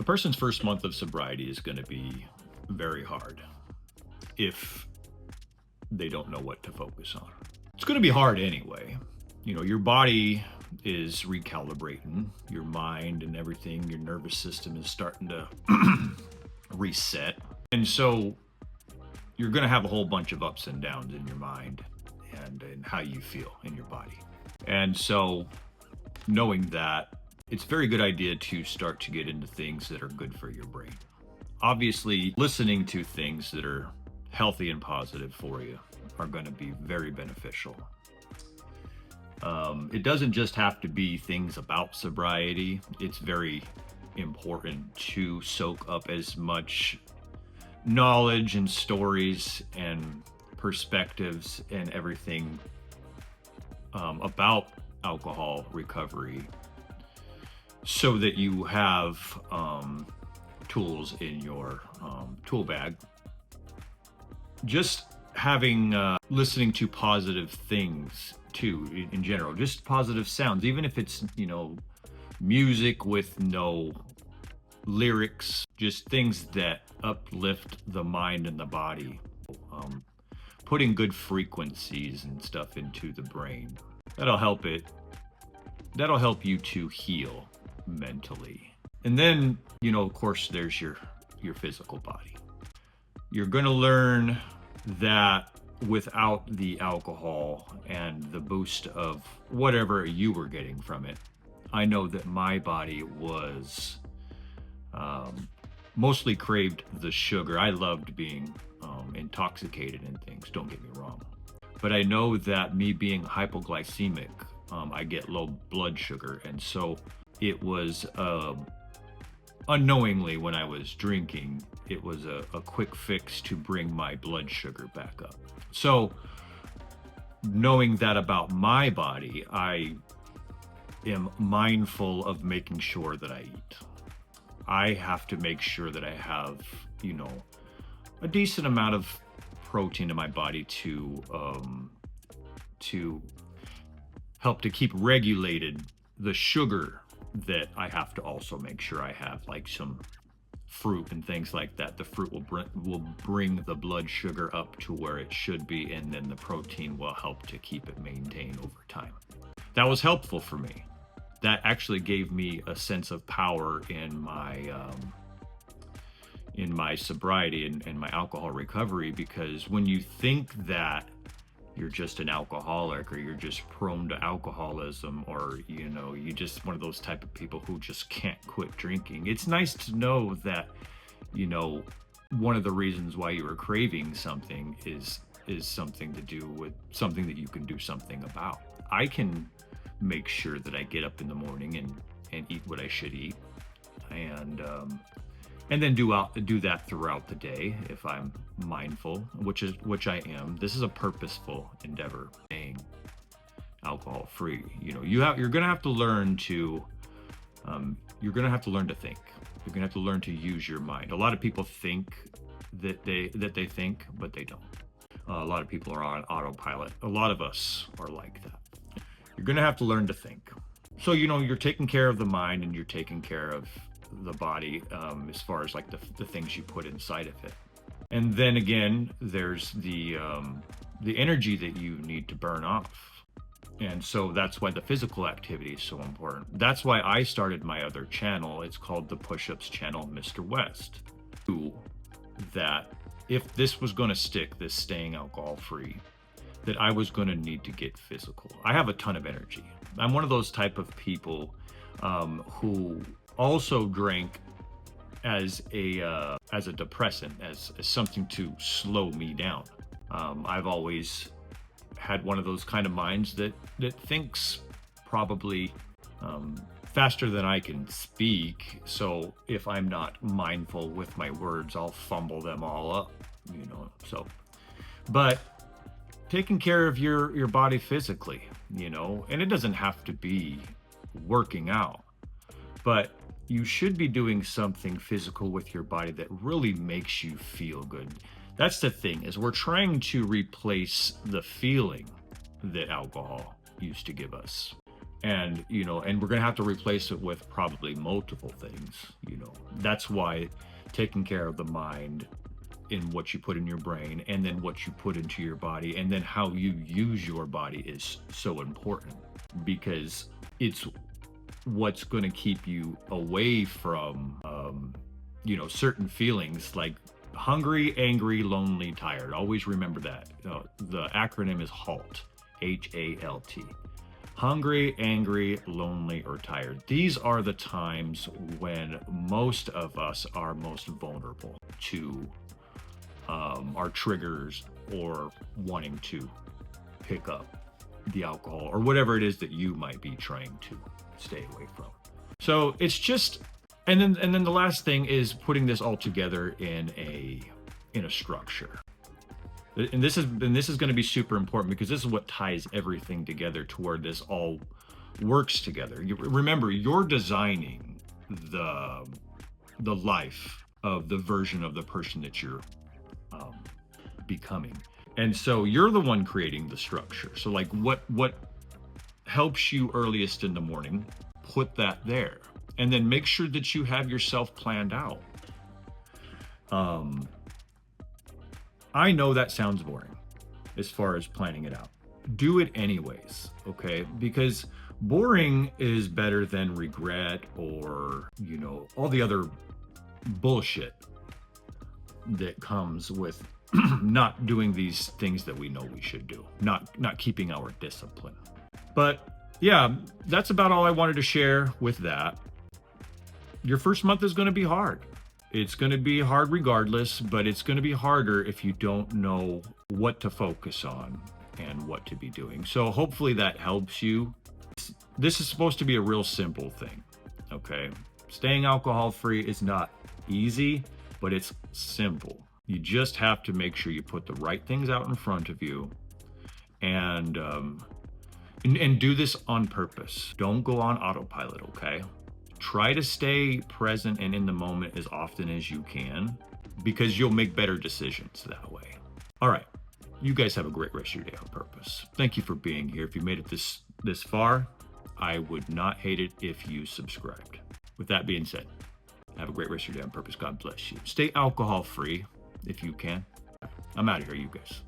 person's first month of sobriety is going to be very hard if they don't know what to focus on. It's going to be hard anyway. Your body is recalibrating, your mind and everything, your nervous system is starting to reset. And so you're going to have a whole bunch of ups and downs in your mind and in how you feel in your body. And so knowing that, it's a very good idea to start to get into things that are good for your brain. Obviously, listening to things that are healthy and positive for you are going to be very beneficial. It doesn't just have to be things about sobriety. It's very important to soak up as much knowledge and stories and perspectives and everything about alcohol recovery, so that you have tools in your tool bag. Just having listening to positive things too, in general, just positive sounds, even if it's music with no lyrics, just things that uplift the mind and the body. Putting good frequencies and stuff into the brain, that'll help you to heal mentally. And then, of course, there's your physical body. You're going to learn that without the alcohol and the boost of whatever you were getting from it, I know that my body was mostly craved the sugar. I loved being intoxicated in things, don't get me wrong. But I know that me being hypoglycemic, I get low blood sugar. And so it was unknowingly, when I was drinking, it was a quick fix to bring my blood sugar back up. So knowing that about my body, I am mindful of making sure that I eat. I have to make sure that I have, a decent amount of protein in my body to help to keep regulated the sugar that I have to also make sure I have, like some fruit and things like that. The fruit will bring the blood sugar up to where it should be, and then the protein will help to keep it maintained over time. That was helpful for me. That actually gave me a sense of power in my sobriety and my alcohol recovery, because when you think that you're just an alcoholic, or you're just prone to alcoholism, or you just one of those type of people who just can't quit drinking, it's nice to know that one of the reasons why you were craving something is something to do with something that you can do something about. I can make sure that I get up in the morning and eat what I should eat, and then do that throughout the day if I'm mindful, which I am. This is a purposeful endeavor, being alcohol free. You're gonna have to learn to think. You're gonna have to learn to use your mind. A lot of people think that they think, but they don't. A lot of people are on autopilot. A lot of us are like that. You're gonna have to learn to think. So you're taking care of the mind, and you're taking care of the body, as far as like the things you put inside of it. And then again, there's the energy that you need to burn off. And so that's why the physical activity is so important. That's why I started my other channel. It's called the Push-Ups Channel, Mr. West. That if this was going to stick, this staying alcohol free, that I was going to need to get physical. I have a ton of energy. I'm one of those type of people who also drank as a depressant, as something to slow me down. I've always had one of those kind of minds that thinks probably faster than I can speak. So if I'm not mindful with my words, I'll fumble them all up, So, but taking care of your body physically, and it doesn't have to be working out, but you should be doing something physical with your body that really makes you feel good. That's the thing, is we're trying to replace the feeling that alcohol used to give us. And, and we're going to have to replace it with probably multiple things, That's why taking care of the mind in what you put in your brain, and then what you put into your body, and then how you use your body is so important, because it's what's going to keep you away from certain feelings like hungry, angry, lonely, tired. Always remember that. The acronym is HALT, HALT. Hungry, angry, lonely, or tired. These are the times when most of us are most vulnerable to our triggers, or wanting to pick up the alcohol or whatever it is that you might be trying to stay away from. So it's just, and then the last thing is putting this all together in a structure. And this is going to be super important, because this is what ties everything together to where this all works together. Remember, you're designing the life of the version of the person that you're becoming. And so you're the one creating the structure. So like what helps you earliest in the morning, put that there. And then make sure that you have yourself planned out. I know that sounds boring as far as planning it out. Do it anyways, okay? Because boring is better than regret, or, all the other bullshit that comes with not doing these things that we know we should do, not keeping our discipline. But yeah, that's about all I wanted to share with that. Your first month is going to be hard. It's going to be hard regardless, but it's going to be harder if you don't know what to focus on and what to be doing. So hopefully that helps you. This is supposed to be a real simple thing, okay? Staying alcohol free is not easy, but it's simple. You just have to make sure you put the right things out in front of you, and do this on purpose. Don't go on autopilot, okay? Try to stay present and in the moment as often as you can, because you'll make better decisions that way. All right. You guys have a great rest of your day on purpose. Thank you for being here. If you made it this far, I would not hate it if you subscribed. With that being said, have a great rest of your day on purpose. God bless you. Stay alcohol free if you can. I'm out of here, you guys.